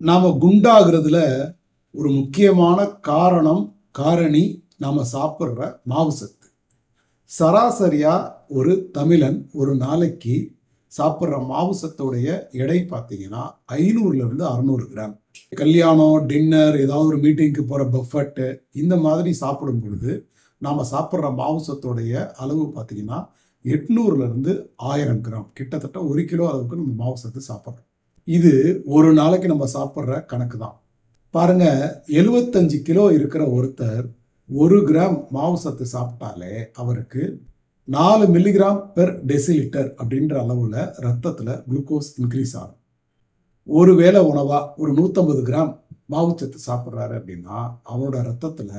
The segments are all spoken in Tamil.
நாம குண்டாகிறதுல ஒரு முக்கியமான காரணி நாம சாப்பிட்ற மாவு சத்து. சராசரியா ஒரு தமிழன் ஒரு நாளைக்கு சாப்பிட்ற மாவு சத்தோடைய எடை பார்த்தீங்கன்னா 500 600 கிராம். கல்யாணம், டின்னர், ஏதாவது ஒரு மீட்டிங்க்கு போற பஃபட்டு இந்த மாதிரி சாப்பிடும் பொழுது நாம சாப்பிட்ற மாவு சத்தோடைய அளவு பார்த்தீங்கன்னா 800 1000 கிராம், கிட்டத்தட்ட 1 கிலோ அளவுக்கு நம்ம மாவு சத்து சாப்பிட்றோம். இது ஒரு நாளைக்கு நம்ம சாப்பிட்ற கணக்கு தான். பாருங்க, 75 கிலோ இருக்கிற ஒருத்தர் 1 கிராம் மாவு சத்து சாப்பிட்டாலே அவருக்கு 4 மில்லிகிராம் பெர் டெசிலிட்டர் அப்படின்ற அளவுல ரத்தத்துல குளுக்கோஸ் இன்க்ரீஸ் ஆகும். ஒருவேளை உணவா ஒரு 150 கிராம் மாவுச்சத்து சாப்பிட்றாரு அப்படின்னா அவரோட ரத்தத்துல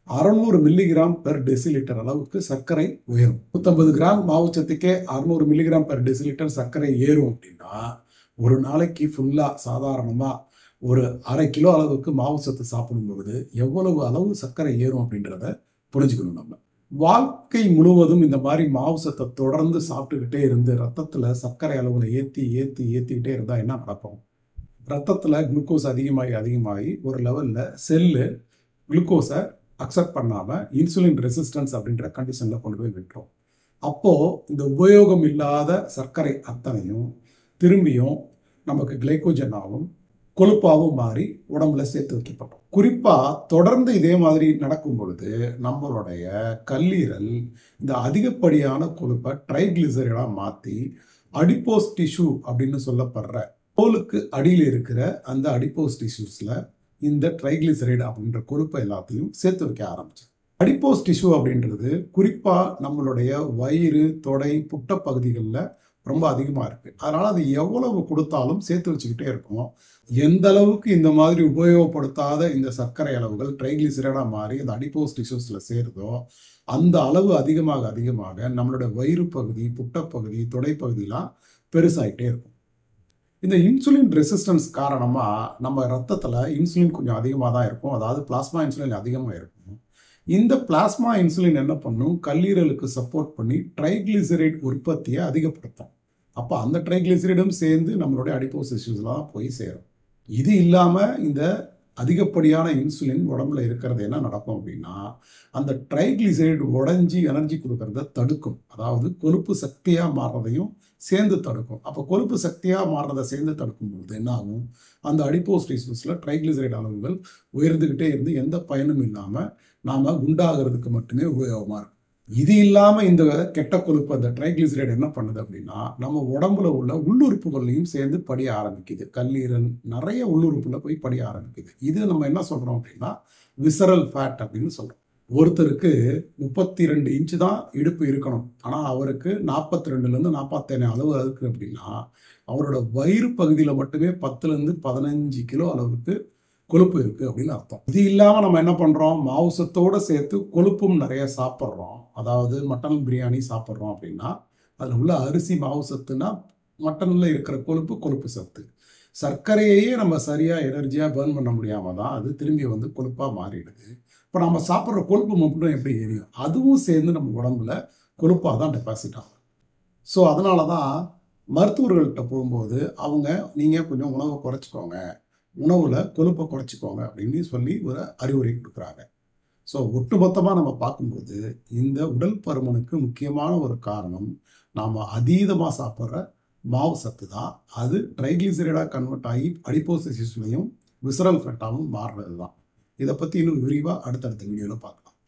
600 மில்லிகிராம் பெர் டெசிலிட்டர் அளவுக்கு சர்க்கரை உயரும். 150 கிராம் மாவுச்சத்துக்கே 600 மில்லிகிராம் பெர் டெசிலிட்டர் சர்க்கரை ஏறும் அப்படின்னா ஒரு நாளைக்கு ஃபுல்லா சாதாரணமா ஒரு 1/2 கிலோ அளவுக்கு மாவு சத்து சாப்பிடும் பொழுது எவ்வளவு அளவு சர்க்கரை ஏறும் அப்படின்றத புரிஞ்சுக்கணும். நம்ம வாழ்க்கை முழுவதும் இந்த மாதிரி மாவு சத்தை தொடர்ந்து சாப்பிட்டுக்கிட்டே இருந்து ரத்தத்துல சர்க்கரை அளவுல ஏத்திக்கிட்டே இருந்தா என்ன நடக்கும்? ரத்தத்துல குளுக்கோஸ் அதிகமாகி ஒரு லெவல்ல செல்லு குளுக்கோஸை அக்செப்ட் பண்ணாம இன்சுலின் ரெசிஸ்டன்ஸ் அப்படின்ற கண்டிஷன்ல கொண்டு போய் விட்டுரும். அப்போ இந்த உபயோகம் இல்லாத சர்க்கரை அத்தனையும் திரும்பியும் நமக்கு கிளைக்கோஜனாகவும் கொழுப்பாகவும் மாறி உடம்புல சேர்த்து வைக்கப்பட்டோம். குறிப்பா தொடர்ந்து இதே மாதிரி நடக்கும் பொழுது நம்மளுடைய கல்லீரல் இந்த அதிகப்படியான கொழுப்பை ட்ரைகிளிசரைடா மாற்றி அடிப்போஸ் டிஷ்யூ அப்படின்னு சொல்லப்படுற தோலுக்கு அடியில் இருக்கிற அந்த அடிப்போஸ் டிஷ்யூஸ்ல இந்த ட்ரைகிளிசரைடு அப்படின்ற கொழுப்பை எல்லாத்தையும் சேர்த்து வைக்க ஆரம்பிச்சு. அடிப்போஸ் டிஷ்யூ அப்படின்றது குறிப்பா நம்மளுடைய வயிறு, தொடை, புட்ட பகுதிகளில் ரொம்ப அதிகமாக இருக்குது. அதனால் அது எவ்வளவு கொடுத்தாலும் சேர்த்து வச்சுக்கிட்டே இருக்கும். எந்த அளவுக்கு இந்த மாதிரி உபயோகப்படுத்தாத இந்த சர்க்கரை அளவுகள் ட்ரைகிளிசரைடாக மாறி இந்த அடிப்போஸ் டிஷ்யூஸில் சேருதோ அந்த அளவு அதிகமாக நம்மளோட வயிறு பகுதி, புட்டப்பகுதி, தொடைப்பகுதியெலாம் பெருசாகிட்டே இருக்கும். இந்த இன்சுலின் ரெசிஸ்டன்ஸ் காரணமாக நம்ம ரத்தத்தில் இன்சுலின் கொஞ்சம் அதிகமாக தான் இருக்கும். அதாவது பிளாஸ்மா இன்சுலின் அதிகமாக இருக்கும். இந்த பிளாஸ்மா இன்சுலின் என்ன பண்ணும்? கல்லீரலுக்கு சப்போர்ட் பண்ணி ட்ரைகிளிசரைடு உற்பத்தியை அதிகப்படுத்தும். அப்போ அந்த ட்ரைகிளிசரைடும் சேர்ந்து நம்மளுடைய அடிப்போஸ் டிஷ்யூஸ்லாம் போய் சேரும். இது இல்லாமல் இந்த அதிகப்படியான இன்சுலின் உடம்புல இருக்கிறது என்ன நடக்கும் அப்படின்னா அந்த ட்ரைகிளிசரைடு உடஞ்சி எனர்ஜி கொடுக்கறத தடுக்கும். அதாவது கொழுப்பு சக்தியாக மாறுறதையும் சேர்ந்து தடுக்கும். அப்போ கொழுப்பு சக்தியாக மாறுறதை சேர்ந்து தடுக்கும் பொழுது என்ன ஆகும்? அந்த அடிப்போஸ் டிஷ்யூஸில் ட்ரைகிளிசரைடு அளவுகள் உயர்ந்துக்கிட்டே இருந்து எந்த பயனும் இல்லாமல் நாம் குண்டாகிறதுக்கு மட்டுமே உபயோகமாக இருக்கும். இது இல்லாமல் இந்த கெட்ட கொழுப்பு அந்த ட்ரைகிளிசரைடு என்ன பண்ணுது அப்படின்னா நம்ம உடம்புல உள்ள உள்ளுறுப்புகள்லையும் சேர்ந்து படிய ஆரம்பிக்குது. கல்லீரல் நிறைய உள்ளுறுப்புல போய் படிய ஆரம்பிக்குது. இது நம்ம என்ன சொல்கிறோம் அப்படின்னா விசரல் ஃபேட் அப்படின்னு சொல்கிறோம். ஒருத்தருக்கு 32 இன்ச்சு தான் இடுப்பு இருக்கணும். ஆனால் அவருக்கு 42லேருந்து 47 அளவு இருக்குது அப்படின்னா அவரோட வயிறு பகுதியில் மட்டுமே 10லேருந்து 15 கிலோ அளவுக்கு கொழுப்பு இருக்குது அப்படின்னு அர்த்தம். இது இல்லாமல் நம்ம என்ன பண்ணுறோம்? மாவுசத்தோடு சேர்த்து கொழுப்பும் நிறைய சாப்பிட்றோம். அதாவது மட்டன் பிரியாணி சாப்பிட்றோம் அப்படின்னா அதில் உள்ள அரிசி மாவு சத்துனா மட்டனில் இருக்கிற கொழுப்பு சத்து. சர்க்கரையையே நம்ம சரியாக எனர்ஜியாக பேர்ன் பண்ண முடியாமல் தான் அது திரும்பி வந்து கொழுப்பாக மாறிடுது. இப்போ நம்ம சாப்பிட்ற கொழுப்பு மட்டும் எப்படி எரியும்? அதுவும் சேர்ந்து நம்ம உடம்புல கொழுப்பாக தான் டெபாசிட் ஆகும். ஸோ அதனால தான் மருத்துவர்கள்ட்ட போகும்போது அவங்க நீங்கள் கொஞ்சம் உணவை குறைச்சிக்கோங்க, உணவில் கொழுப்பை குறைச்சிக்கோங்க அப்படின்னு சொல்லி ஒரு அறிவுரை கொடுக்குறாங்க. ஸோ ஒட்டுமொத்தமாக நம்ம பார்க்கும்போது இந்த உடல் பருமனுக்கு முக்கியமான ஒரு காரணம் நாம் அதீதமாக சாப்பிட்ற மாவு சத்து தான். அது ட்ரைகிளிசரைடாக கன்வெர்ட் ஆகி அடிப்போஸ் டிஷ்யூஸ்லையும் விசரல் ஃபேட்டாகவும் மாறுறது தான். இதை பற்றி இன்னும் விரிவாக அடுத்தடுத்த வீடியோவில் பார்க்கலாம்.